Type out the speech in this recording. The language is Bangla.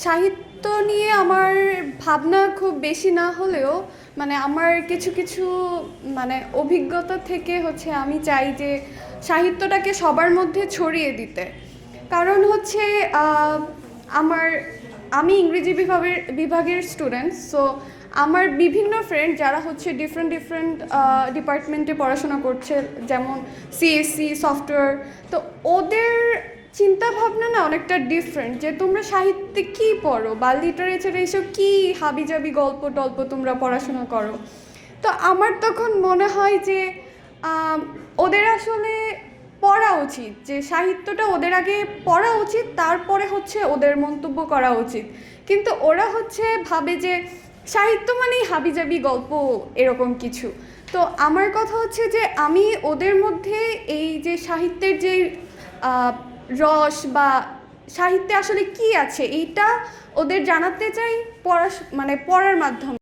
সাহিত্য নিয়ে আমার ভাবনা খুব বেশি না হলেও মানে আমার কিছু কিছু মানে অভিজ্ঞতা থেকে আমি চাই যে সাহিত্যটাকে সবার মধ্যে ছড়িয়ে দিতে। কারণ আমার আমি ইংরেজি বিভাগের স্টুডেন্ট। সো আমার বিভিন্ন ফ্রেন্ড যারা ডিফারেন্ট ডিফারেন্ট ডিপার্টমেন্টে পড়াশোনা করছে, যেমন সিএসসি, সফটওয়্যার। তো ওদের চিন্তা ভাবনা না অনেকটা ডিফারেন্ট, যে তোমরা সাহিত্যে কী পড়ো বা লিটারেচারে এসব কী হাবিজাবি গল্প টল্প তোমরা পড়াশোনা করো। তো আমার তখন মনে হয় যে ওদের আসলে পড়া উচিত, যে সাহিত্যটা ওদের আগে পড়া উচিত, তারপরে ওদের মন্তব্য করা উচিত। কিন্তু ওরা ভাবে যে সাহিত্য মানেই হাবিজাবি গল্প, এরকম কিছু। তো আমার কথা যে আমি ওদের মধ্যে এই যে সাহিত্যের যে রস বা সাহিত্যে আসলে কি আছে এইটা ওদের জানাতে চাই, পড়ার মাধ্যমে।